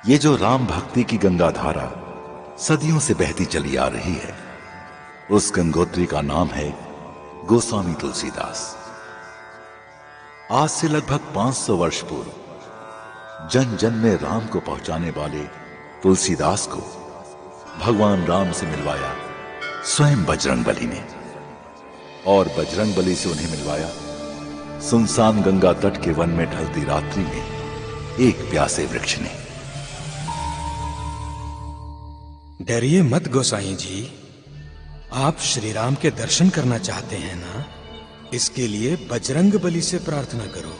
ये जो राम भक्ति की गंगा धारा सदियों से बहती चली आ रही है, उस गंगोत्री का नाम है गोस्वामी तुलसीदास। आज से लगभग 500 वर्ष पूर्व जन जन में राम को पहुंचाने वाले तुलसीदास को भगवान राम से मिलवाया स्वयं बजरंगबली ने, और बजरंगबली से उन्हें मिलवाया सुनसान गंगा तट के वन में ढलती रात्रि में एक प्यासे वृक्ष ने। डरिए मत गोसाई जी, आप श्री राम के दर्शन करना चाहते हैं ना, इसके लिए बजरंगबली से प्रार्थना करो।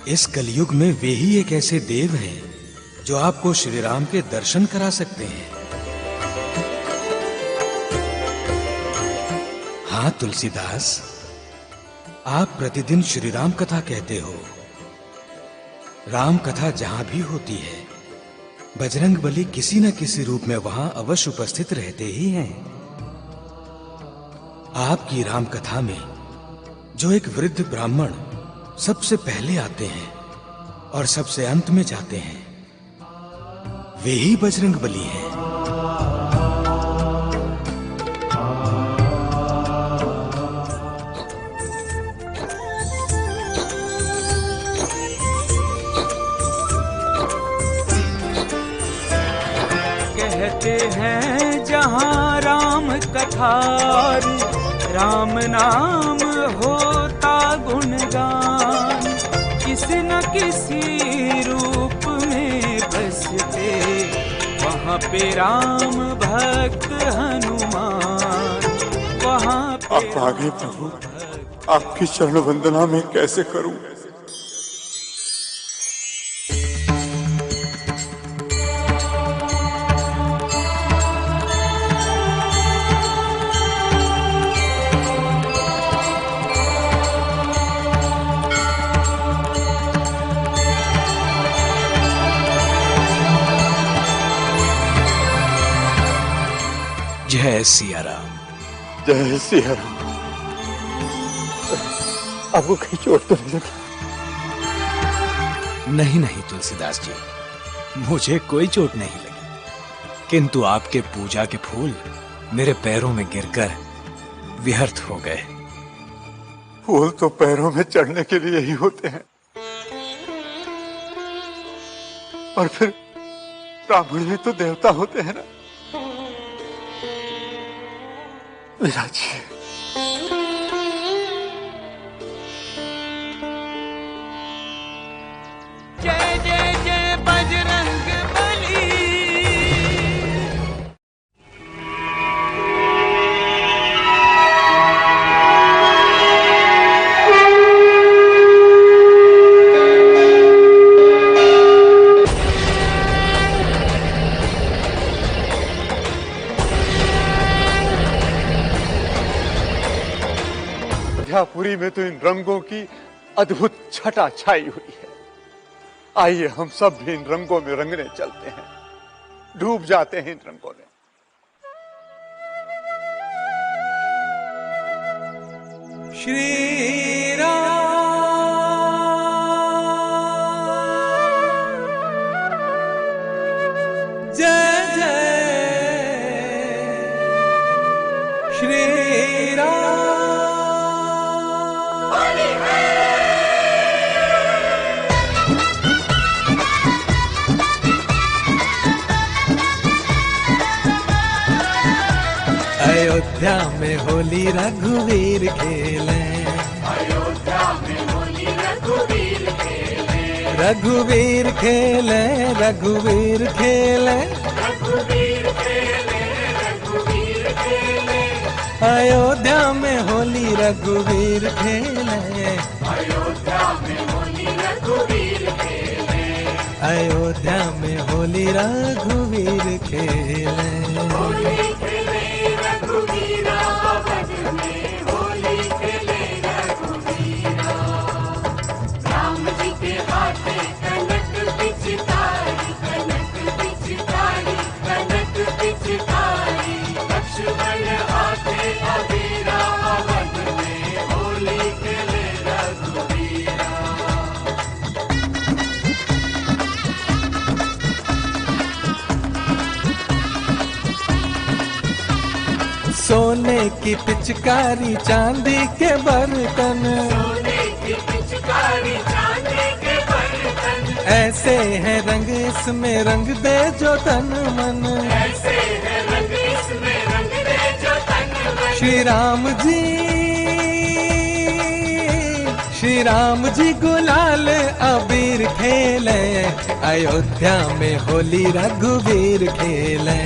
इस कलयुग में वे ही एक ऐसे देव हैं जो आपको श्री राम के दर्शन करा सकते हैं। हाँ तुलसीदास, आप प्रतिदिन श्री राम कथा कहते हो। राम कथा जहां भी होती है, बजरंगबली किसी न किसी रूप में वहां अवश्य उपस्थित रहते ही हैं। आपकी राम कथा में जो एक वृद्ध ब्राह्मण सबसे पहले आते हैं और सबसे अंत में जाते हैं, वे ही बजरंगबली हैं। कहते हैं जहाँ राम कथा, राम नाम होता गुणगान, किसी न किसी रूप में बसते वहाँ पे राम भक्त हनुमान, वहाँ पे आप आ गए प्रभु, आपकी चरण वंदना में कैसे करूं। जय सिया राम। जय सिया राम। आपको कहीं चोट तो नहीं लगी? नहीं नहीं तुलसीदास जी, मुझे कोई चोट नहीं लगी, किंतु आपके पूजा के फूल मेरे पैरों में गिरकर व्यर्थ हो गए। फूल तो पैरों में चढ़ने के लिए ही होते हैं, और फिर ब्राह्मण भी तो देवता होते हैं ना। विराज जी, जय जय जय बजरंगबली। पुरी में तो इन रंगों की अद्भुत छटा छाई हुई है। आइए हम सब भी इन रंगों में रंगने चलते हैं, डूब जाते हैं इन रंगों में। श्री राम जय जय श्री राम। अयोध्या में होली रघुवीर खेले, अयोध्या में होली रघुवीर खेले, रघुवीर खेले, रघुवीर खेले, रघुवीर खेले, रघुवीर खेले, अयोध्या में होली रघुवीर खेले, अयोध्या में होली रघुवीर खेले, अयोध्या में होली रघुवीर खेले। होली खेले रघुवीरा, वन में होली खेले रघुवीरा। राम जी के हाथे कनक पिचकारी, कनक पिचकारी, कनक पिचकारी, लक्ष्मण हाथे अबीरा, वन में होली खेले रघुवीरा। सोने की पिचकारी चांदी के बर्तन, सोने की पिचकारी चांदी के बर्तन, ऐसे हैं रंग इसमें रंग दे जो तन मन। ऐसे है रंग इसमें रंग दे जो तन मन। श्री राम जी गुलाल अबीर खेले, अयोध्या में होली रघुवीर खेले।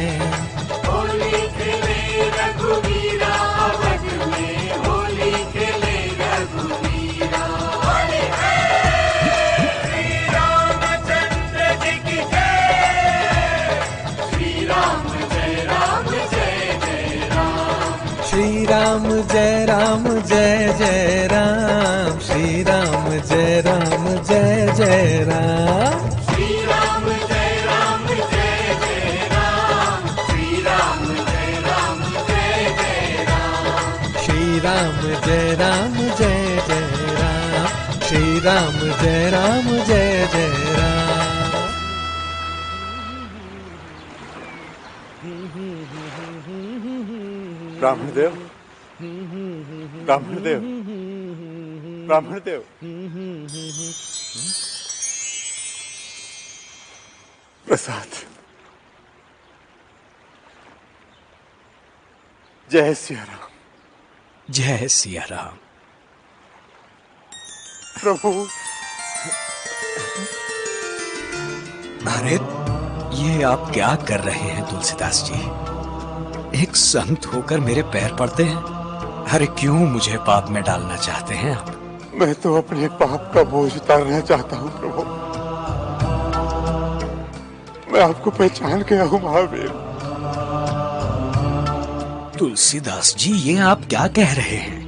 होली खेले रघुवीरा, अवध में होली खेले रघुवीरा। होली है श्री रामचंद्र जी की जय। श्री राम जय राम जय जय राम। श्री राम जय राम जय जय राम, श्री राम जय राम जय जय राम। श्री राम जय राम जय जय राम। श्री राम जय राम जय जय राम। श्री राम जय राम जय जय राम, श्री राम जय राम जय जय राम। ब्राह्मण देव, ब्राह्मण देव, ब्राह्मण देव। प्रसाद। जय सिया राम। जय सिया राम। प्रभु, अरे ये आप क्या कर रहे हैं तुलसीदास जी? एक संत होकर मेरे पैर पड़ते हैं। अरे क्यों मुझे पाप में डालना चाहते हैं आप? मैं तो अपने पाप का बोझ उतारना चाहता हूँ प्रभु। मैं आपको पहचान गया हूँ महावीर। तुलसीदास जी ये आप क्या कह रहे हैं?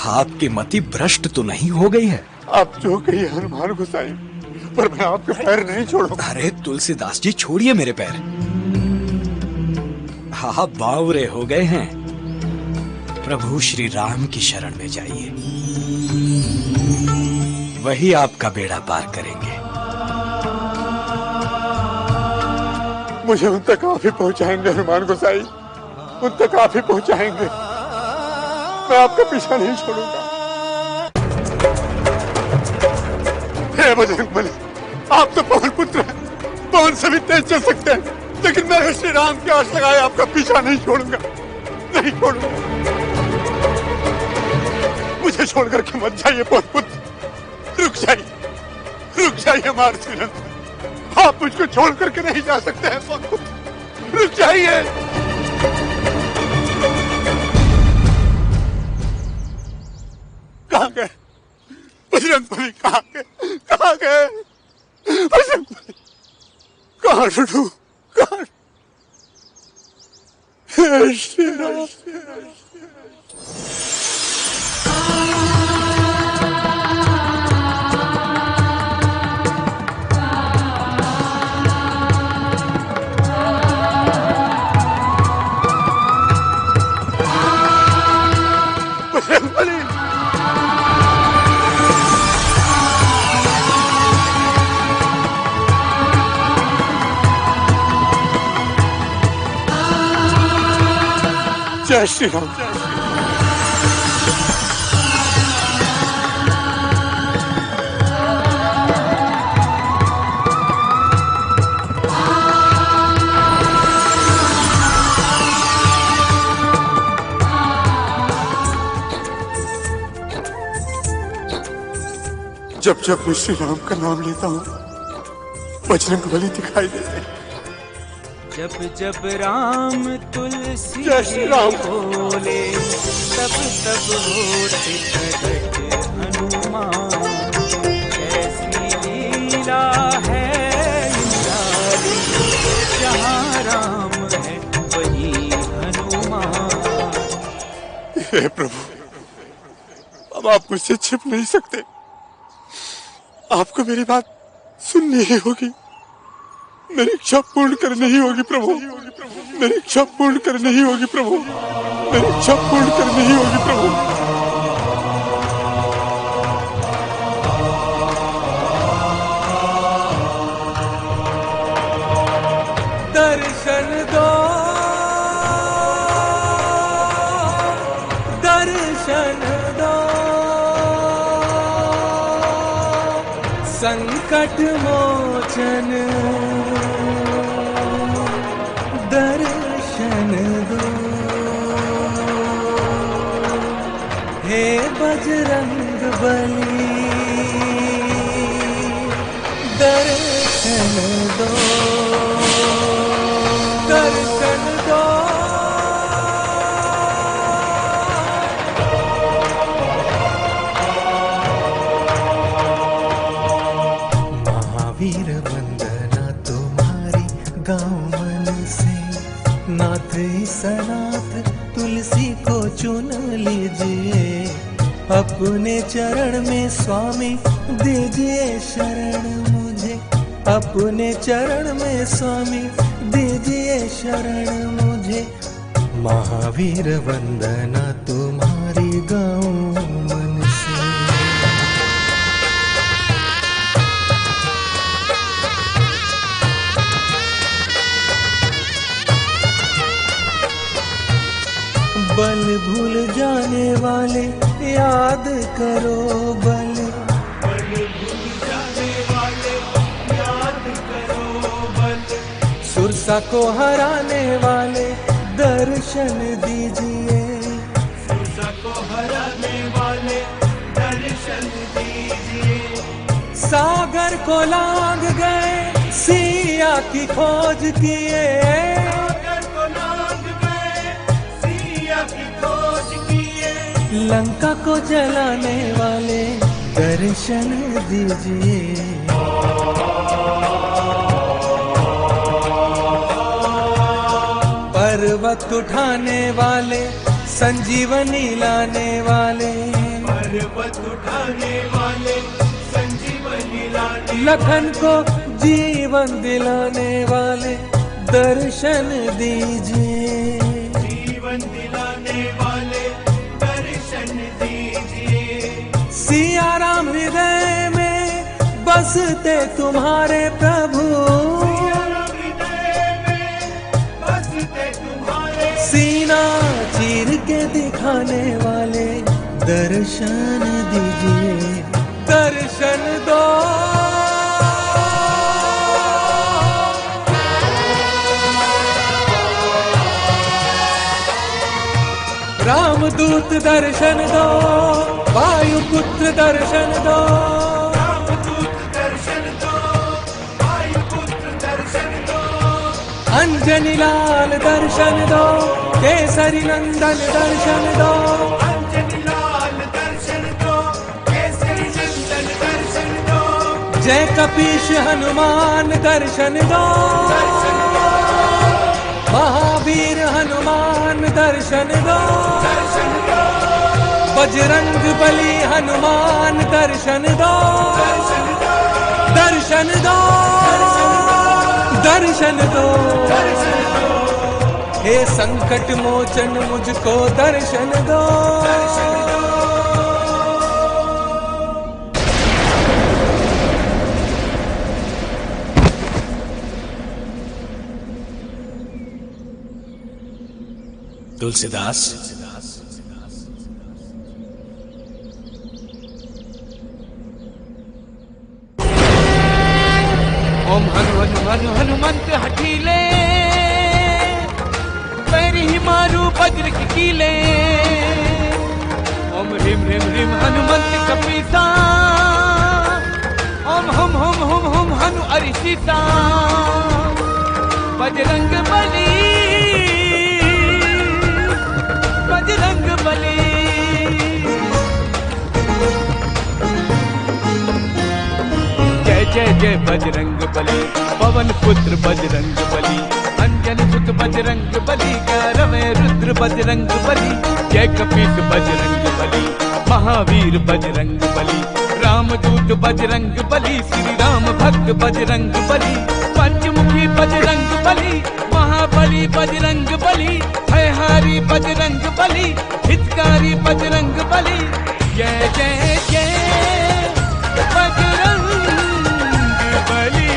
आपकी मति भ्रष्ट तो नहीं हो गई है? आप जो कहिए हनुमान गोसाई, पर मैं आपके पैर नहीं छोड़ूंगा। अरे तुलसीदास जी छोड़िए मेरे पैर। आप बावरे हो गए हैं। प्रभु श्री राम की शरण में जाइए, वही आपका बेड़ा पार करेंगे। मुझे उन तक आप ही पहुंचाएंगे हनुमान गोसाई, उन तक आप ही पहुंचाएंगे। मैं आपका पीछा नहीं छोड़ूंगा। हे बजरंगबली, आप तो पवन पुत्र हैं, पवन से भी तेज चल सकते हैं, लेकिन मैं श्री राम की आस लगाए आपका पीछा नहीं छोड़ूंगा, नहीं छोड़ूंगा। मुझे छोड़कर के मत जाइए पवन पुत्र, रुक जाइए मारसीनंद। आप मुझको छोड़ करके नहीं जा सकते हैं पवन पुत्र, रुक जाइए। कहाँ गए बजरंगबली? कहाँ गए बजरंगबली? कहाँ ढूंढूं? कहाँ? हे श्री राम। बजरंगबली, जय श्री राम। जब जब मैं श्री राम का नाम लेता हूँ, बजरंगबली दिखाई देते हैं। जब जब राम तुलसी जय श्री राम। बोले, तब तब होते प्रकट हनुमान। कैसी लीला है निराली, जहाँ राम है वही हनुमान। हे प्रभु, अब आप मुझसे छिप नहीं सकते। आपको मेरी बात सुननी ही होगी। मेरी इच्छा पूर्ण करनी ही होगी प्रभु। मेरी इच्छा पूर्ण करनी ही होगी प्रभु। मेरी इच्छा पूर्ण करनी ही होगी प्रभु। दर्शन दो संकट मोचन दर्शन दो, हे बजरंग बली दर्शन दो, दर्शन दो। महावीर वंदना तुम्हारी गाँव मन से, नाथ सनाथ तुलसी को चुन लीजिए, अपने चरण में स्वामी दीजिए शरण मुझे, अपने चरण में स्वामी दीजिए शरण मुझे। महावीर वंदना तुम्हारी गाँव मन से। बल भूल जाने वाले याद करो बल, बल भूल जाने वाले याद करो बल, सुरसा को हराने वाले दर्शन दीजिए, सुरसा को हराने वाले दर्शन दीजिए। सागर को लांग गए सिया की खोज किए, सागर को लांग गए सिया की खोज किए, लंका को जलाने वाले दर्शन दीजिए। पर्वत उठाने वाले संजीवनी लाने वाले, पर्वत उठाने वाले संजीवनी लाने, लखन को जीवन दिलाने वाले दर्शन दीजिए, जीवन दिलाने वाले दर्शन दीजिए। सिया राम हृदय में बसते तुम्हारे प्रभु, सिया राम हृदय में बसते तुम्हारे, सीना चीर के दिखाने वाले दर्शन दीजिए, दर्शन दो। रामदूत दर्शन दो, वायुपुत्र दर्शन दो, रामदूत दर्शन दो, वायुपुत्र दर्शन दो, अंजनी लाल दर्शन दो, केसरी नंदन दर्शन दो, अंजनी लाल दर्शन दो, केसरी नंदन दर्शन दो, जय कपीश हनुमान दर्शन दो, दर्शन दो, महावीर हनुमान दर्शन दो, दर्शन दो, बजरंग बली हनुमान दर्शन दो, दर्शन दो, दर्शन दो, दर्शन दो, दर्शन दो, हे संकट मोचन मुझको दर्शन दो, दर्शन दो। तुलसीदास, ओम हनु हनु हनु हनुमंत हठीले, पैर ही मारू बज्र की कीले। ओम ह्रीम ह्रीम ह्रीम हनुमंत कपीसा, ओम हम हम हम हम हनु अरिसीता। बजरंग बली, बजरंग बली। जय जय जय बजरंग बली, पवन पुत्र बजरंग बली, अंजन सुत बजरंग बली, गौरवे रुद्र बजरंग बली। जय कपीस बजरंग बली, महावीर बजरंग बली, रामदूत बजरंग बली, श्री राम भक्त बजरंग बली। पंचमुखी बजरंग बली, महाबली बजरंग बली, भयहारी बजरंग बली, हितकारी बजरंग बली। जय जय जय बजरंग बली।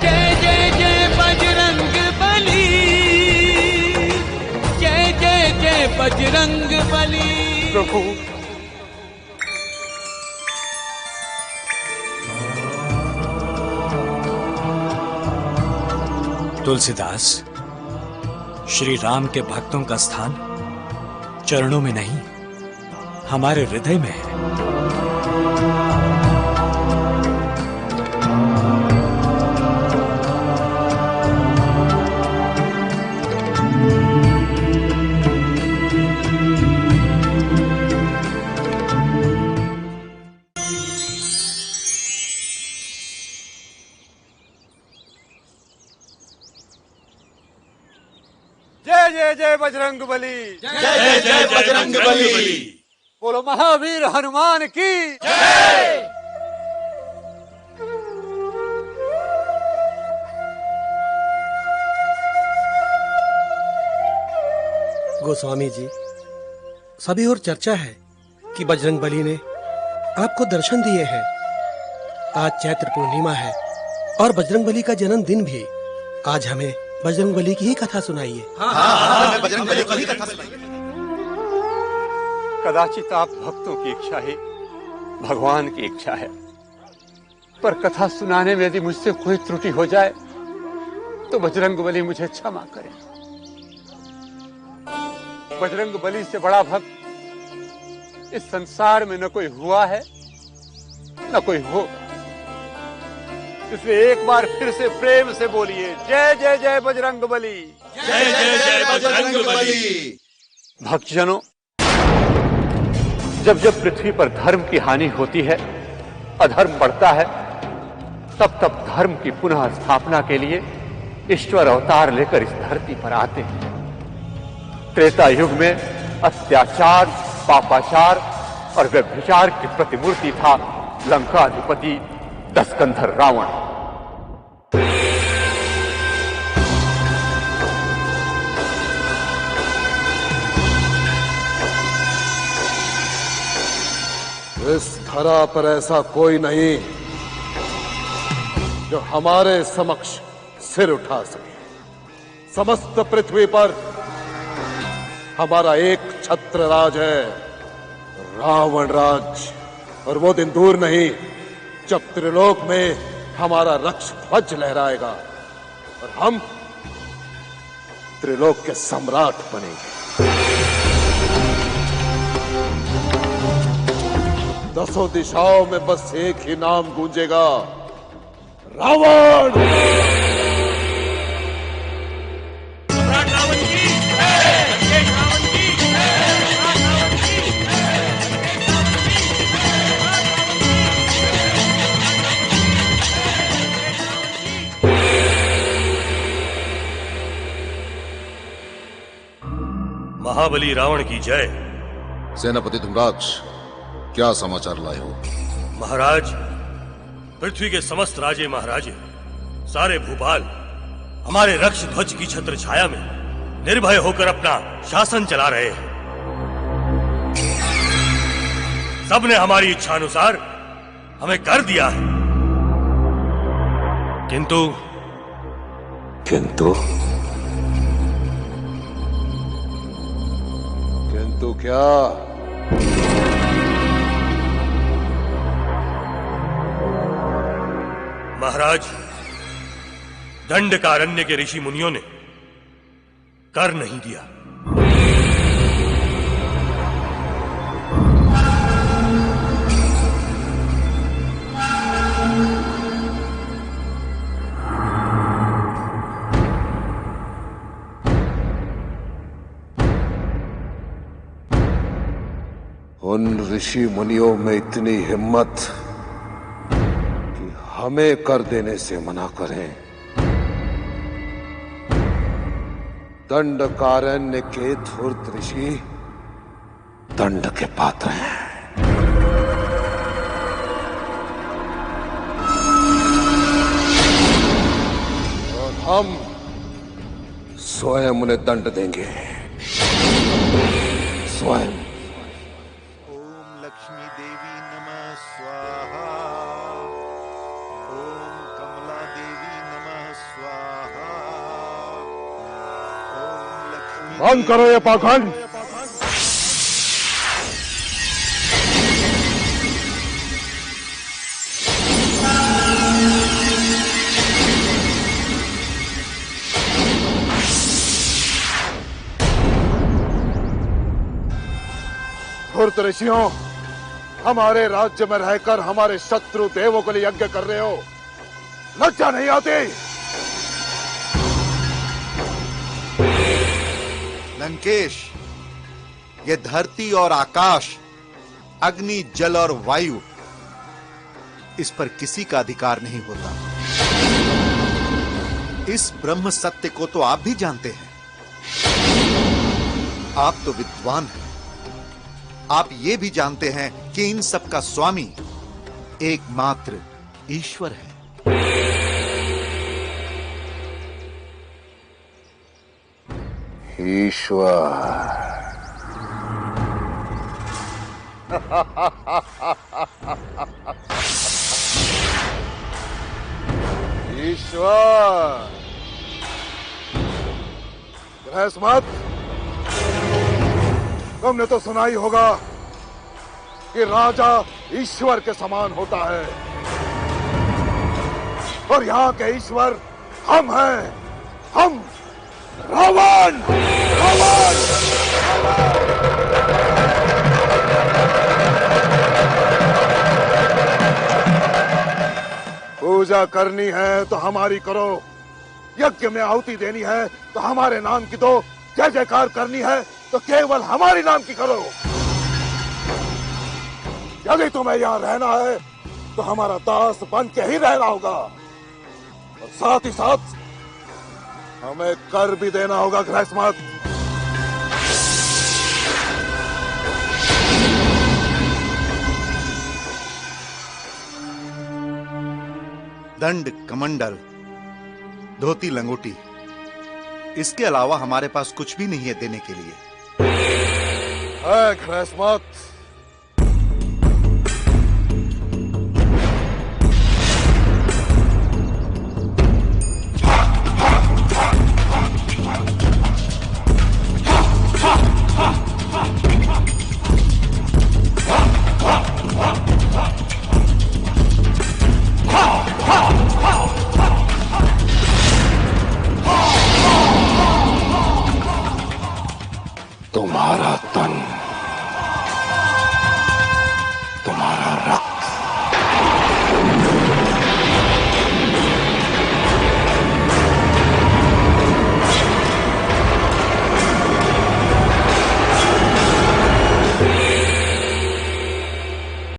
जय जय जय बजरंग बली। बजरंग बली। प्रभु तुलसीदास, श्री राम के भक्तों का स्थान चरणों में नहीं, हमारे हृदय में है। जय जय जय बजरंग बली। जय जय बजरंग बली। बोलो महावीर हनुमान की। गोस्वामी जी, सभी और चर्चा है कि बजरंग बली ने आपको दर्शन दिए हैं। आज चैत्र पूर्णिमा है और बजरंग बली का जन्मदिन भी। आज हमें बजरंग बली की ही कथा सुनाइए। बजरंग बली की कथा सुनाइए। कदाचित आप भक्तों की इच्छा है, भगवान की इच्छा है, पर कथा सुनाने में यदि मुझसे कोई त्रुटि हो जाए तो बजरंग बली मुझे क्षमा करें। बजरंग बली से बड़ा भक्त इस संसार में न कोई हुआ है न कोई हो। इसलिए एक बार फिर से प्रेम से बोलिए, जय जय जय बजरंग बली। जय जय जय बजरंग बली। भक्तजनों, जब जब पृथ्वी पर धर्म की हानि होती है, अधर्म बढ़ता है, तब तब धर्म की पुनः स्थापना के लिए ईश्वर अवतार लेकर इस धरती पर आते हैं। त्रेता युग में अत्याचार, पापाचार और व्यभिचार की प्रतिमूर्ति था लंकाधिपति दशकंधर रावण। इस धरा पर ऐसा कोई नहीं जो हमारे समक्ष सिर उठा सके। समस्त पृथ्वी पर हमारा एक छत्र राज है, रावण राज। और वो दिन दूर नहीं जब त्रिलोक में हमारा रक्ष ध्वज लहराएगा और हम त्रिलोक के सम्राट बनेंगे। दसों दिशाओं में बस एक ही नाम गूंजेगा, रावण। महाबली रावण की जय। सेनापति धुम्राक्ष, क्या समाचार लाए हो? महाराज, पृथ्वी के समस्त राजे महाराजे, सारे भूपाल हमारे रक्ष ध्वज की छत्र छाया में निर्भय होकर अपना शासन चला रहे हैं। सबने हमारी इच्छा अनुसार हमें कर दिया है, किंतु क्या? महाराज, दंडकारण्य के ऋषि मुनियों ने कर नहीं दिया। उन ऋषि मुनियों में इतनी हिम्मत कि हमें कर देने से मना करें। दंडकारण्य के धूर्त ऋषि दंड के पात्र हैं और हम स्वयं उन्हें दंड देंगे, स्वयं। बंद करो ये पाखंड। धूर्त ऋषियों, हमारे राज्य में रहकर हमारे शत्रु देवों के लिए यज्ञ कर रहे हो, लज्जा नहीं आती? लंकेश, ये धरती और आकाश, अग्नि, जल और वायु, इस पर किसी का अधिकार नहीं होता। इस ब्रह्म सत्य को तो आप भी जानते हैं। आप तो विद्वान हैं। आप ये भी जानते हैं कि इन सब का स्वामी एकमात्र ईश्वर है। ईश्वर। ईश्वर। गृहस्मत, तुमने तो सुना ही होगा कि राजा ईश्वर के समान होता है, और यहाँ के ईश्वर हम हैं। हम रावण। रावण। पूजा करनी है तो हमारी करो, यज्ञ में आहुति देनी है तो हमारे नाम की दो, जय जयकार करनी है तो केवल हमारी नाम की करो। यदि तुम्हें यहाँ रहना है तो हमारा दास बन के ही रहना होगा, और साथ ही साथ हमें कर भी देना होगा। गृहस्मत, दंड, कमंडल, धोती, लंगोटी, इसके अलावा हमारे पास कुछ भी नहीं है देने के लिए। है गृहस्मत। तुम्हारा तन